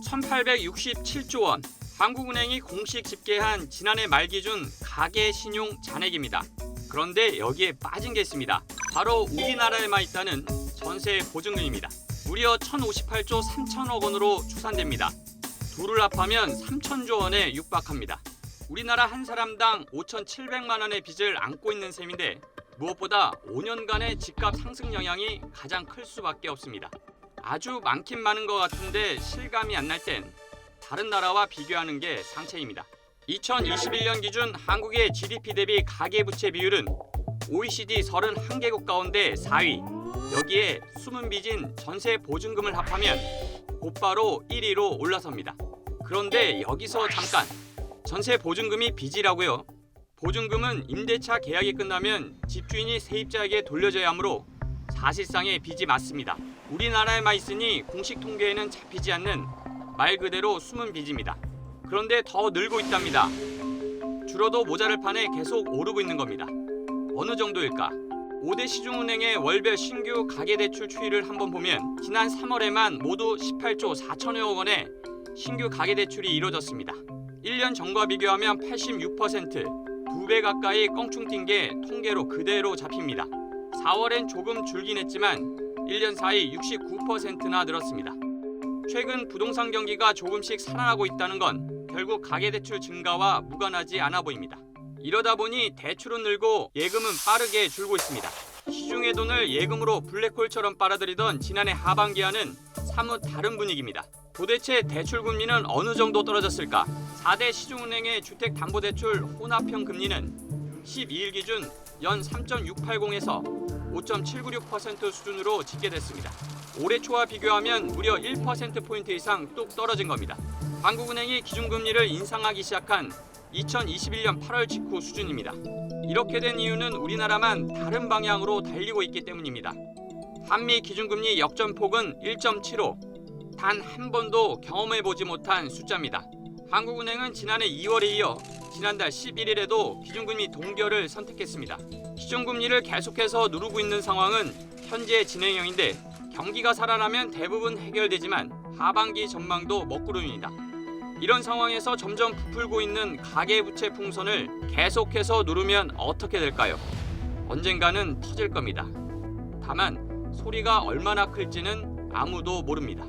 1867조 원, 한국은행이 공식 집계한 지난해 말 기준 가계신용 잔액입니다. 그런데 여기에 빠진 게 있습니다. 바로 우리나라에만 있다는 전세 보증금입니다. 무려 1058조 3천억 원으로 추산됩니다. 둘을 합하면 3천조 원에 육박합니다. 우리나라 한 사람당 5,700만 원의 빚을 안고 있는 셈인데 무엇보다 5년간의 집값 상승 영향이 가장 클 수밖에 없습니다. 아주 많긴 많은 것 같은데 실감이 안 날 땐 다른 나라와 비교하는 게 상책입니다. 2021년 기준 한국의 GDP 대비 가계부채 비율은 OECD 31개국 가운데 4위. 여기에 숨은 빚인 전세 보증금을 합하면 곧바로 1위로 올라섭니다. 그런데 여기서 잠깐, 전세 보증금이 빚이라고요? 보증금은 임대차 계약이 끝나면 집주인이 세입자에게 돌려줘야 하므로 사실상의 빚이 맞습니다. 우리나라에만 있으니 공식 통계에는 잡히지 않는 말 그대로 숨은 빚입니다. 그런데 더 늘고 있답니다. 줄어도 모자랄 판에 계속 오르고 있는 겁니다. 어느 정도일까? 5대 시중은행의 월별 신규 가계대출 추이를 한번 보면 지난 3월에만 모두 18조 4천여억 원의 신규 가계대출이 이뤄졌습니다. 1년 전과 비교하면 86%, 2배 가까이 껑충 뛴 게 통계로 그대로 잡힙니다. 4월엔 조금 줄긴 했지만 1년 사이 69%나 늘었습니다. 최근 부동산 경기가 조금씩 살아나고 있다는 건 결국 가계대출 증가와 무관하지 않아 보입니다. 이러다 보니 대출은 늘고 예금은 빠르게 줄고 있습니다. 시중의 돈을 예금으로 블랙홀처럼 빨아들이던 지난해 하반기와는 사뭇 다른 분위기입니다. 도대체 대출 금리는 어느 정도 떨어졌을까? 4대 시중은행의 주택담보대출 혼합형 금리는 12일 기준 연 3.680에서 5.796% 수준으로 집계됐습니다. 올해 초와 비교하면 무려 1%포인트 이상 뚝 떨어진 겁니다. 한국은행이 기준금리를 인상하기 시작한 2021년 8월 직후 수준입니다. 이렇게 된 이유는 우리나라만 다른 방향으로 달리고 있기 때문입니다. 한미 기준금리 역전폭은 1.75, 단 한 번도 경험해보지 못한 숫자입니다. 한국은행은 지난해 2월에 이어 지난달 11일에도 기준금리 동결을 선택했습니다. 시중금리를 계속해서 누르고 있는 상황은 현재 진행형인데 경기가 살아나면 대부분 해결되지만 하반기 전망도 먹구름입니다. 이런 상황에서 점점 부풀고 있는 가계부채 풍선을 계속해서 누르면 어떻게 될까요? 언젠가는 터질 겁니다. 다만 소리가 얼마나 클지는 아무도 모릅니다.